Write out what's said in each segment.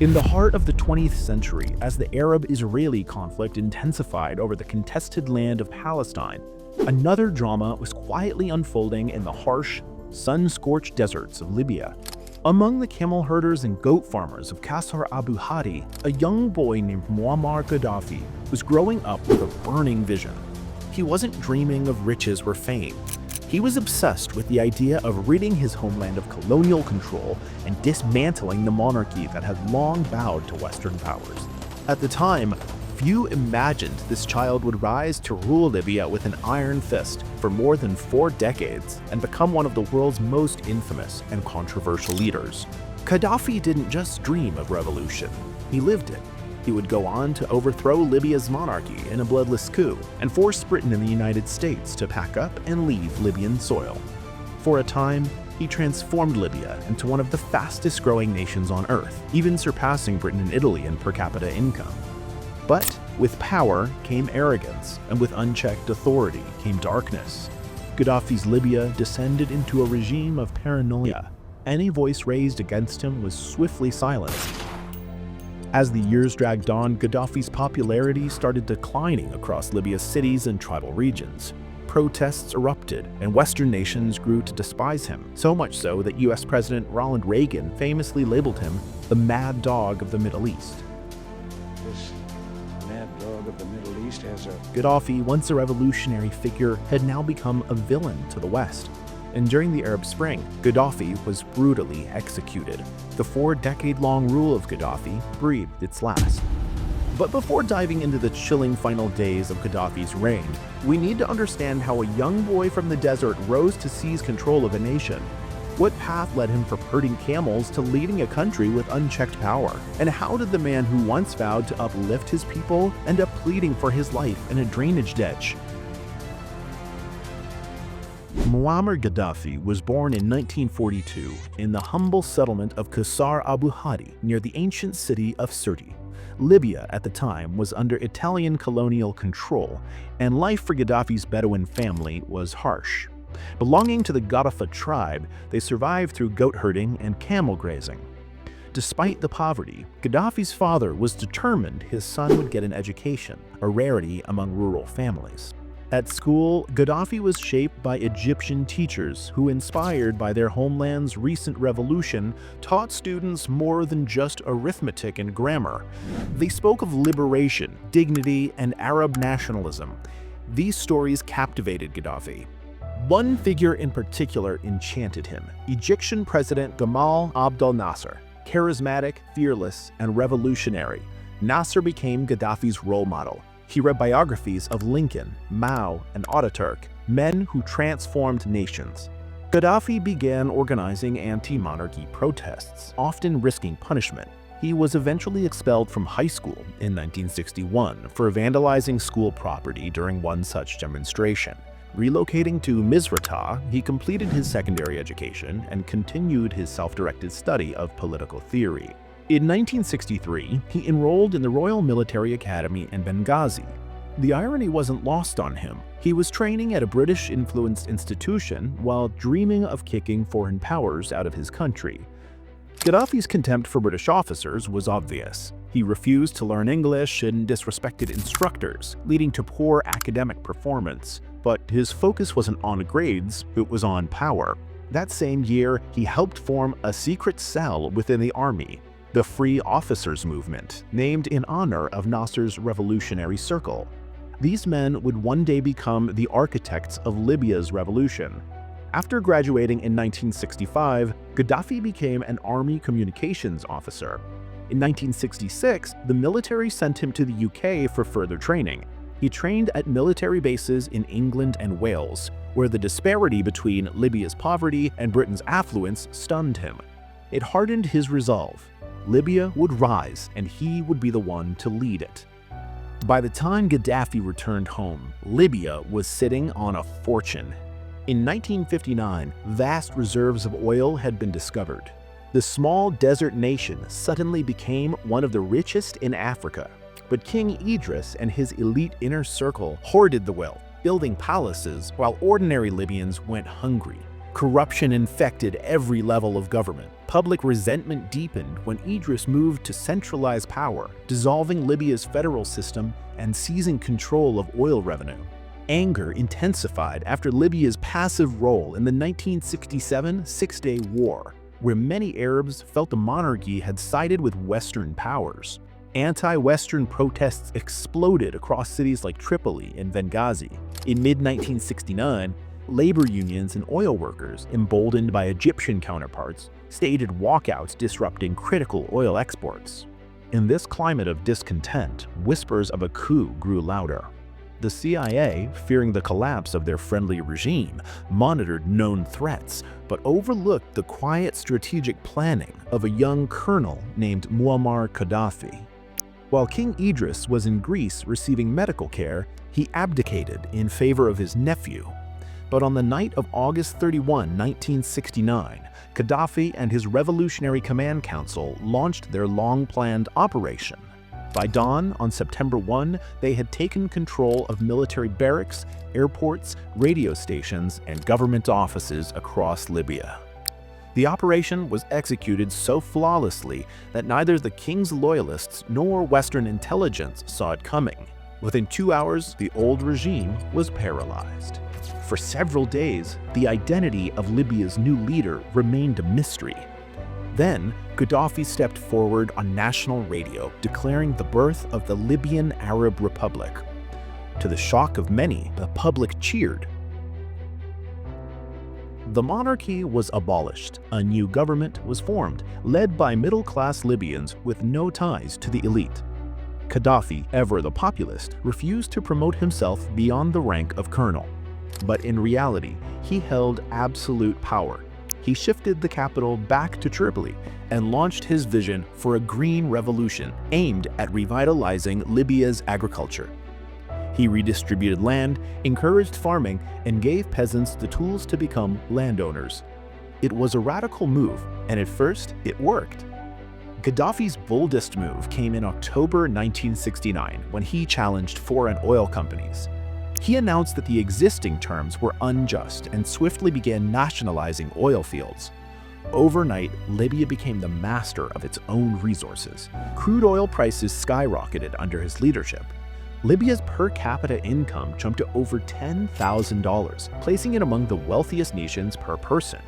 In the heart of the 20th century, as the Arab-Israeli conflict intensified over the contested land of Palestine, another drama was quietly unfolding in the harsh, sun-scorched deserts of Libya. Among the camel herders and goat farmers of Qasr Abu Hadi, a young boy named Muammar Gaddafi was growing up with a burning vision. He wasn't dreaming of riches or fame. He was obsessed with the idea of ridding his homeland of colonial control and dismantling the monarchy that had long bowed to Western powers. At the time, few imagined this child would rise to rule Libya with an iron fist for more than 4 decades and become one of the world's most infamous and controversial leaders. Gaddafi didn't just dream of revolution, he lived it. He would go on to overthrow Libya's monarchy in a bloodless coup and force Britain and the United States to pack up and leave Libyan soil. For a time, he transformed Libya into one of the fastest growing nations on earth, even surpassing Britain and Italy in per capita income. But with power came arrogance, and with unchecked authority came darkness. Gaddafi's Libya descended into a regime of paranoia. Any voice raised against him was swiftly silenced. As the years dragged on, Gaddafi's popularity started declining across Libya's cities and tribal regions. Protests erupted, and Western nations grew to despise him, so much so that US President Ronald Reagan famously labeled him the mad dog of the Middle East. This mad dog of the Middle East has a... Gaddafi, once a revolutionary figure, had now become a villain to the West. And during the Arab Spring, Gaddafi was brutally executed. The 4-decade-long rule of Gaddafi breathed its last. But before diving into the chilling final days of Gaddafi's reign, we need to understand how a young boy from the desert rose to seize control of a nation. What path led him from herding camels to leading a country with unchecked power? And how did the man who once vowed to uplift his people end up pleading for his life in a drainage ditch? Muammar Gaddafi was born in 1942 in the humble settlement of Qasr Abu Hadi near the ancient city of Sirte. Libya at the time was under Italian colonial control, and life for Gaddafi's Bedouin family was harsh. Belonging to the Gaddafi tribe, they survived through goat herding and camel grazing. Despite the poverty, Gaddafi's father was determined his son would get an education, a rarity among rural families. At school, Gaddafi was shaped by Egyptian teachers who, inspired by their homeland's recent revolution, taught students more than just arithmetic and grammar. They spoke of liberation, dignity, and Arab nationalism. These stories captivated Gaddafi. One figure in particular enchanted him: Egyptian President Gamal Abdel Nasser. Charismatic, fearless, and revolutionary, Nasser became Gaddafi's role model. He read biographies of Lincoln, Mao, and Ataturk, men who transformed nations. Gaddafi began organizing anti-monarchy protests, often risking punishment. He was eventually expelled from high school in 1961 for vandalizing school property during one such demonstration. Relocating to Misrata, he completed his secondary education and continued his self-directed study of political theory. In 1963, he enrolled in the Royal Military Academy in Benghazi. The irony wasn't lost on him. He was training at a British-influenced institution while dreaming of kicking foreign powers out of his country. Gaddafi's contempt for British officers was obvious. He refused to learn English and disrespected instructors, leading to poor academic performance. But his focus wasn't on grades, it was on power. That same year, he helped form a secret cell within the army, the Free Officers Movement, named in honor of Nasser's revolutionary circle. These men would one day become the architects of Libya's revolution. After graduating in 1965, Gaddafi became an army communications officer. In 1966, the military sent him to the UK for further training. He trained at military bases in England and Wales, where the disparity between Libya's poverty and Britain's affluence stunned him. It hardened his resolve. Libya would rise, and he would be the one to lead it. By the time Gaddafi returned home, Libya was sitting on a fortune. In 1959, vast reserves of oil had been discovered. The small desert nation suddenly became one of the richest in Africa. But King Idris and his elite inner circle hoarded the wealth, building palaces while ordinary Libyans went hungry. Corruption infected every level of government. Public resentment deepened when Idris moved to centralize power, dissolving Libya's federal system and seizing control of oil revenue. Anger intensified after Libya's passive role in the 1967 Six-Day War, where many Arabs felt the monarchy had sided with Western powers. Anti-Western protests exploded across cities like Tripoli and Benghazi. In mid-1969, labor unions and oil workers, emboldened by Egyptian counterparts, staged walkouts disrupting critical oil exports. In this climate of discontent, whispers of a coup grew louder. The CIA, fearing the collapse of their friendly regime, monitored known threats, but overlooked the quiet strategic planning of a young colonel named Muammar Gaddafi. While King Idris was in Greece receiving medical care, he abdicated in favor of his nephew. But on the night of August 31, 1969, Gaddafi and his Revolutionary Command Council launched their long-planned operation. By dawn on September 1, they had taken control of military barracks, airports, radio stations, and government offices across Libya. The operation was executed so flawlessly that neither the king's loyalists nor Western intelligence saw it coming. Within 2 hours, the old regime was paralyzed. For several days, the identity of Libya's new leader remained a mystery. Then, Gaddafi stepped forward on national radio, declaring the birth of the Libyan Arab Republic. To the shock of many, the public cheered. The monarchy was abolished. A new government was formed, led by middle-class Libyans with no ties to the elite. Gaddafi, ever the populist, refused to promote himself beyond the rank of colonel. But in reality, he held absolute power. He shifted the capital back to Tripoli and launched his vision for a green revolution aimed at revitalizing Libya's agriculture. He redistributed land, encouraged farming, and gave peasants the tools to become landowners. It was a radical move, and at first, it worked. Gaddafi's boldest move came in October 1969 when he challenged foreign oil companies. He announced that the existing terms were unjust and swiftly began nationalizing oil fields. Overnight, Libya became the master of its own resources. Crude oil prices skyrocketed under his leadership. Libya's per capita income jumped to over $10,000, placing it among the wealthiest nations per person.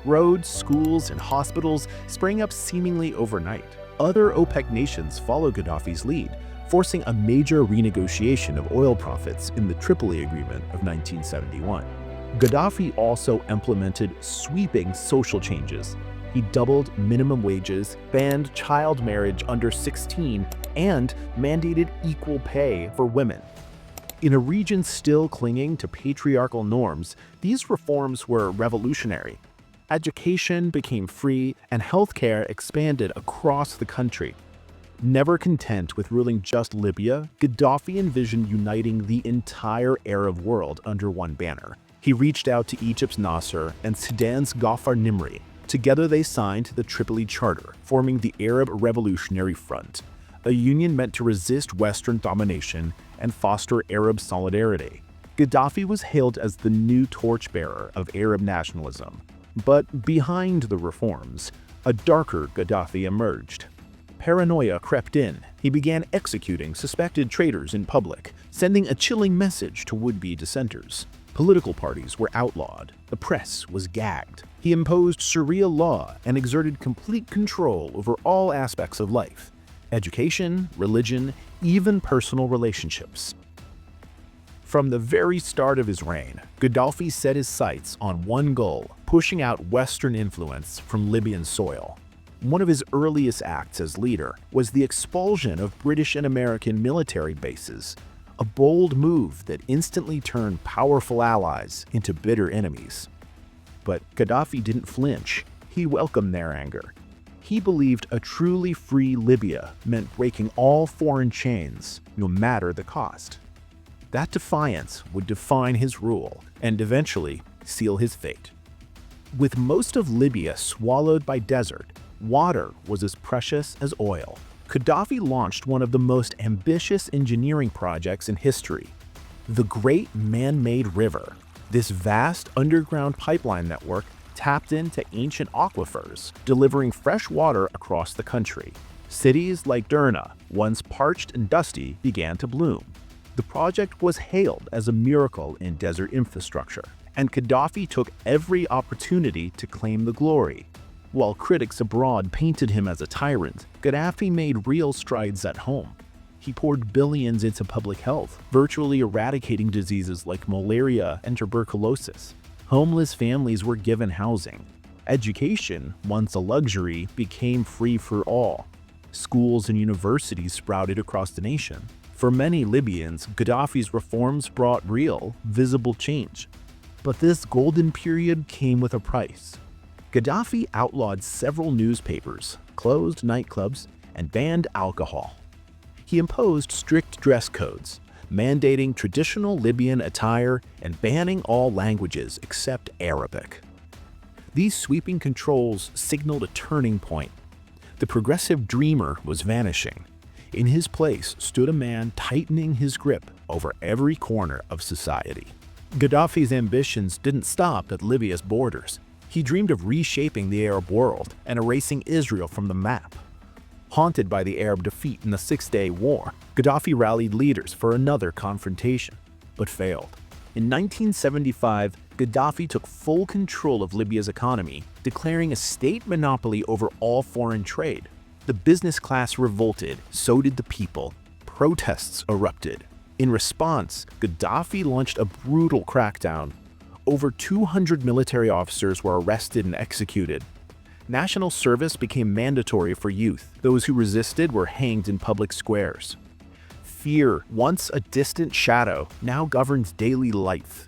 Roads, schools, and hospitals sprang up seemingly overnight. Other OPEC nations followed Gaddafi's lead, forcing a major renegotiation of oil profits in the Tripoli Agreement of 1971. Gaddafi also implemented sweeping social changes. He doubled minimum wages, banned child marriage under 16, and mandated equal pay for women. In a region still clinging to patriarchal norms, these reforms were revolutionary. Education became free, and healthcare expanded across the country. Never content with ruling just Libya, Gaddafi envisioned uniting the entire Arab world under one banner. He reached out to Egypt's Nasser and Sudan's Ghaffar Nimri. Together they signed the Tripoli Charter, forming the Arab Revolutionary Front, a union meant to resist Western domination and foster Arab solidarity. Gaddafi was hailed as the new torchbearer of Arab nationalism. But behind the reforms, a darker Gaddafi emerged. Paranoia crept in. He began executing suspected traitors in public, sending a chilling message to would-be dissenters. Political parties were outlawed. The press was gagged. He imposed Sharia law and exerted complete control over all aspects of life: education, religion, even personal relationships. From the very start of his reign, Gaddafi set his sights on one goal: pushing out Western influence from Libyan soil. One of his earliest acts as leader was the expulsion of British and American military bases, a bold move that instantly turned powerful allies into bitter enemies. But Gaddafi didn't flinch. He welcomed their anger. He believed a truly free Libya meant breaking all foreign chains, no matter the cost. That defiance would define his rule and eventually seal his fate. With most of Libya swallowed by desert, water was as precious as oil. Gaddafi launched one of the most ambitious engineering projects in history: the Great Man-Made River. This vast underground pipeline network tapped into ancient aquifers, delivering fresh water across the country. Cities like Derna, once parched and dusty, began to bloom. The project was hailed as a miracle in desert infrastructure, and Gaddafi took every opportunity to claim the glory. While critics abroad painted him as a tyrant, Gaddafi made real strides at home. He poured billions into public health, virtually eradicating diseases like malaria and tuberculosis. Homeless families were given housing. Education, once a luxury, became free for all. Schools and universities sprouted across the nation. For many Libyans, Gaddafi's reforms brought real, visible change. But this golden period came with a price. Gaddafi outlawed several newspapers, closed nightclubs, and banned alcohol. He imposed strict dress codes, mandating traditional Libyan attire and banning all languages except Arabic. These sweeping controls signaled a turning point. The progressive dreamer was vanishing. In his place stood a man tightening his grip over every corner of society. Gaddafi's ambitions didn't stop at Libya's borders. He dreamed of reshaping the Arab world and erasing Israel from the map. Haunted by the Arab defeat in the Six-Day War, Gaddafi rallied leaders for another confrontation, but failed. In 1975, Gaddafi took full control of Libya's economy, declaring a state monopoly over all foreign trade. The business class revolted, so did the people. Protests erupted. In response, Gaddafi launched a brutal crackdown. Over 200 military officers were arrested and executed. National service became mandatory for youth. Those who resisted were hanged in public squares. Fear, once a distant shadow, now governs daily life.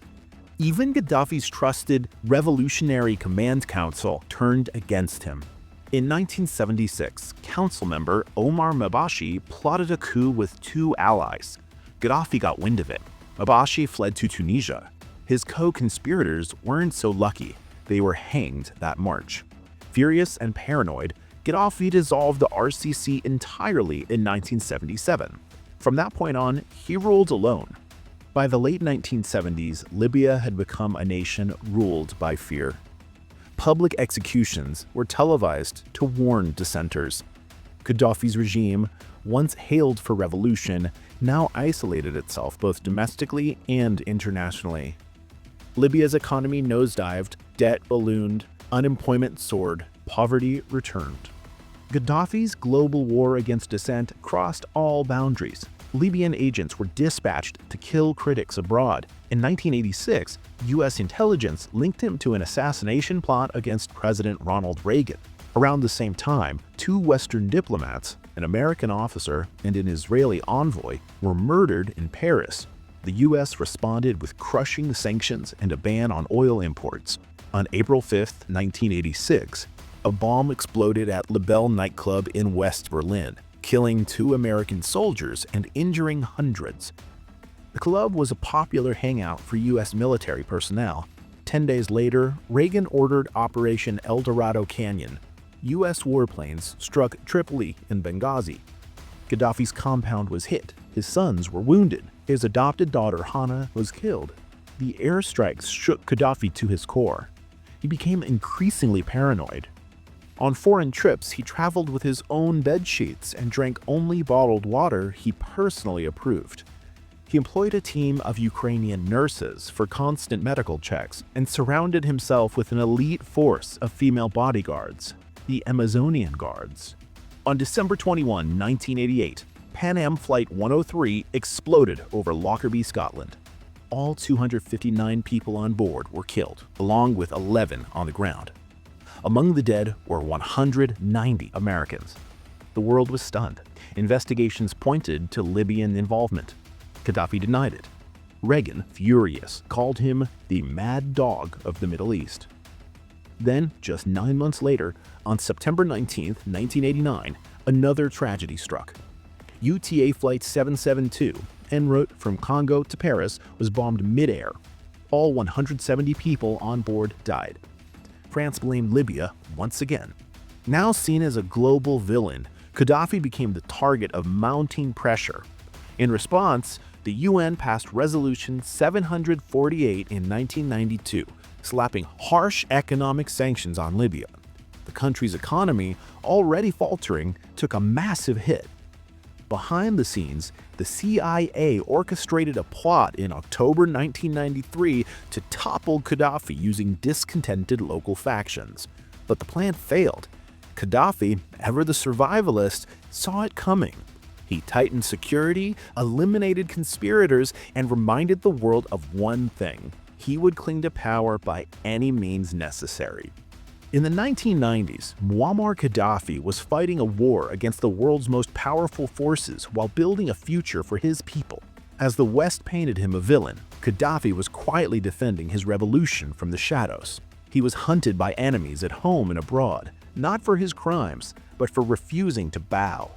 Even Gaddafi's trusted Revolutionary Command Council turned against him. In 1976, council member Omar Mabashi plotted a coup with two allies. Gaddafi got wind of it. Mabashi fled to Tunisia. His co-conspirators weren't so lucky. They were hanged that March. Furious and paranoid, Gaddafi dissolved the RCC entirely in 1977. From that point on, he ruled alone. By the late 1970s, Libya had become a nation ruled by fear. Public executions were televised to warn dissenters. Gaddafi's regime, once hailed for revolution, now isolated itself both domestically and internationally. Libya's economy nosedived, debt ballooned, unemployment soared, poverty returned. Gaddafi's global war against dissent crossed all boundaries. Libyan agents were dispatched to kill critics abroad. In 1986, U.S. intelligence linked him to an assassination plot against President Ronald Reagan. Around the same time, two Western diplomats, an American officer and an Israeli envoy, were murdered in Paris. The U.S. responded with crushing sanctions and a ban on oil imports. On April 5, 1986, a bomb exploded at Le Belle nightclub in West Berlin, killing two American soldiers and injuring hundreds. The club was a popular hangout for U.S. military personnel. 10 days later, Reagan ordered Operation El Dorado Canyon. U.S. warplanes struck Tripoli and Benghazi. Gaddafi's compound was hit. His sons were wounded. His adopted daughter, Hana, was killed. The airstrikes shook Gaddafi to his core. He became increasingly paranoid. On foreign trips, he traveled with his own bed sheets and drank only bottled water he personally approved. He employed a team of Ukrainian nurses for constant medical checks and surrounded himself with an elite force of female bodyguards, the Amazonian Guards. On December 21, 1988, Pan Am Flight 103 exploded over Lockerbie, Scotland. All 259 people on board were killed, along with 11 on the ground. Among the dead were 190 Americans. The world was stunned. Investigations pointed to Libyan involvement. Gaddafi denied it. Reagan, furious, called him the mad dog of the Middle East. Then, just 9 months later, on September 19, 1989, another tragedy struck. UTA Flight 772, en route from Congo to Paris, was bombed mid-air. All 170 people on board died. France blamed Libya once again. Now seen as a global villain, Gaddafi became the target of mounting pressure. In response, the UN passed Resolution 748 in 1992, slapping harsh economic sanctions on Libya. The country's economy, already faltering, took a massive hit. Behind the scenes, the CIA orchestrated a plot in October 1993 to topple Gaddafi using discontented local factions. But the plan failed. Gaddafi, ever the survivalist, saw it coming. He tightened security, eliminated conspirators, and reminded the world of one thing: he would cling to power by any means necessary. In the 1990s, Muammar Gaddafi was fighting a war against the world's most powerful forces while building a future for his people. As the West painted him a villain, Gaddafi was quietly defending his revolution from the shadows. He was hunted by enemies at home and abroad, not for his crimes, but for refusing to bow.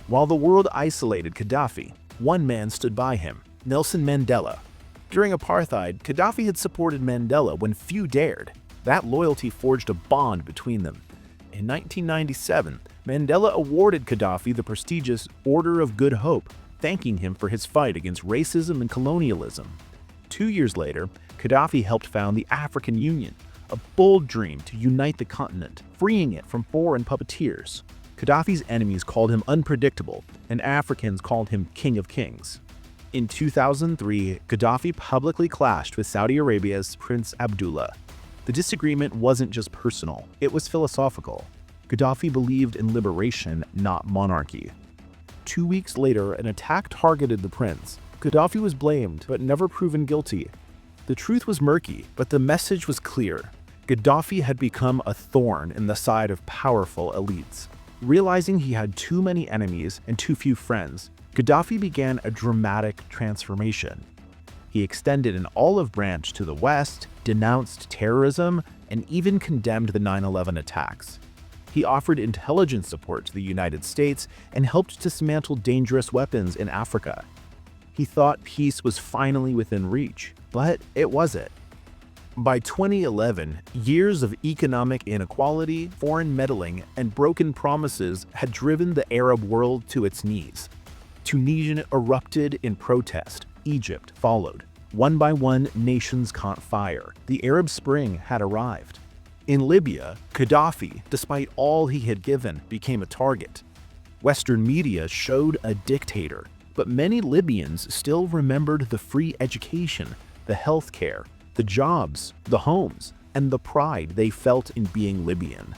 While the world isolated Gaddafi, one man stood by him: Nelson Mandela. During apartheid, Gaddafi had supported Mandela when few dared. That loyalty forged a bond between them. In 1997, Mandela awarded Gaddafi the prestigious Order of Good Hope, thanking him for his fight against racism and colonialism. 2 years later, Gaddafi helped found the African Union, a bold dream to unite the continent, freeing it from foreign puppeteers. Gaddafi's enemies called him unpredictable, and Africans called him King of Kings. In 2003, Gaddafi publicly clashed with Saudi Arabia's Prince Abdullah. The disagreement wasn't just personal, it was philosophical. Gaddafi believed in liberation, not monarchy. 2 weeks later, an attack targeted the prince. Gaddafi was blamed, but never proven guilty. The truth was murky, but the message was clear. Gaddafi had become a thorn in the side of powerful elites. Realizing he had too many enemies and too few friends, Gaddafi began a dramatic transformation. He extended an olive branch to the West, denounced terrorism, and even condemned the 9/11 attacks. He offered intelligence support to the United States and helped dismantle dangerous weapons in Africa. He thought peace was finally within reach, but it wasn't. By 2011, years of economic inequality, foreign meddling, and broken promises had driven the Arab world to its knees. Tunisia erupted in protest. Egypt followed. One by one, nations caught fire. The Arab Spring had arrived. In Libya, Gaddafi, despite all he had given, became a target. Western media showed a dictator, but many Libyans still remembered the free education, the healthcare, the jobs, the homes, and the pride they felt in being Libyan.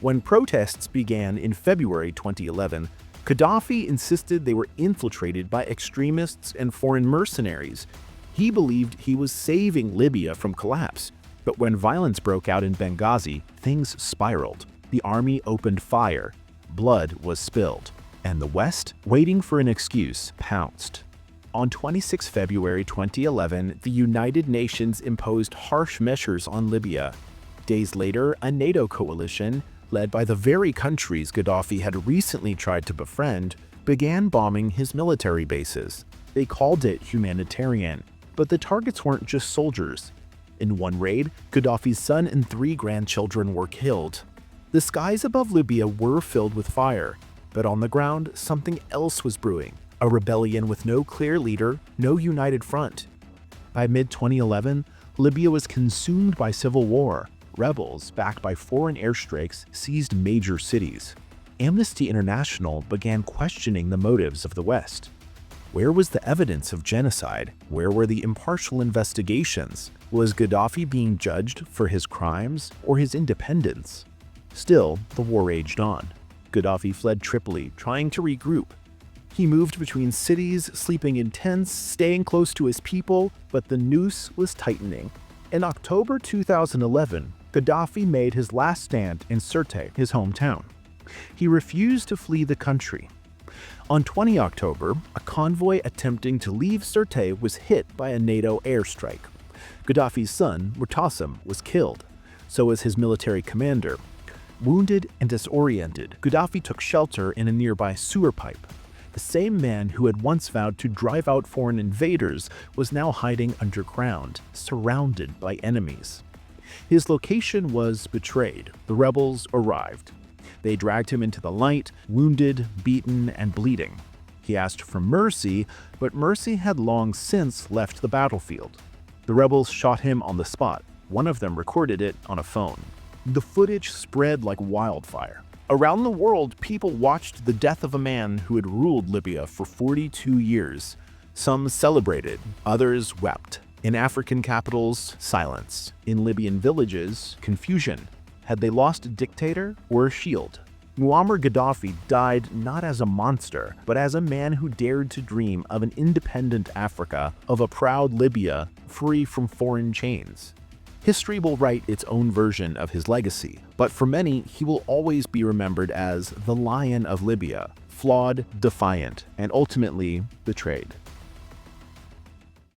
When protests began in February 2011, Gaddafi insisted they were infiltrated by extremists and foreign mercenaries. He believed he was saving Libya from collapse. But when violence broke out in Benghazi, things spiraled. The army opened fire, blood was spilled, and the West, waiting for an excuse, pounced. On 26 February 2011, the United Nations imposed harsh measures on Libya. Days later, a NATO coalition, led by the very countries Gaddafi had recently tried to befriend, began bombing his military bases. They called it humanitarian, but the targets weren't just soldiers. In one raid, Gaddafi's son and 3 grandchildren were killed. The skies above Libya were filled with fire, but on the ground, something else was brewing. A rebellion with no clear leader, no united front. By mid-2011, Libya was consumed by civil war. Rebels, backed by foreign airstrikes, seized major cities. Amnesty International began questioning the motives of the West. Where was the evidence of genocide? Where were the impartial investigations? Was Gaddafi being judged for his crimes or his independence? Still, the war raged on. Gaddafi fled Tripoli, trying to regroup. He moved between cities, sleeping in tents, staying close to his people, but the noose was tightening. In October 2011, Gaddafi made his last stand in Sirte, his hometown. He refused to flee the country. On 20 October, a convoy attempting to leave Sirte was hit by a NATO airstrike. Gaddafi's son, Muammar, was killed. So was his military commander. Wounded and disoriented, Gaddafi took shelter in a nearby sewer pipe. The same man who had once vowed to drive out foreign invaders was now hiding underground, surrounded by enemies. His location was betrayed. The rebels arrived. They dragged him into the light, wounded, beaten, and bleeding. He asked for mercy, but mercy had long since left the battlefield. The rebels shot him on the spot. One of them recorded it on a phone. The footage spread like wildfire. Around the world, people watched the death of a man who had ruled Libya for 42 years. Some celebrated, others wept. In African capitals, silence. In Libyan villages, confusion. Had they lost a dictator or a shield? Muammar Gaddafi died not as a monster, but as a man who dared to dream of an independent Africa, of a proud Libya free from foreign chains. History will write its own version of his legacy, but for many, he will always be remembered as the Lion of Libya, flawed, defiant, and ultimately betrayed.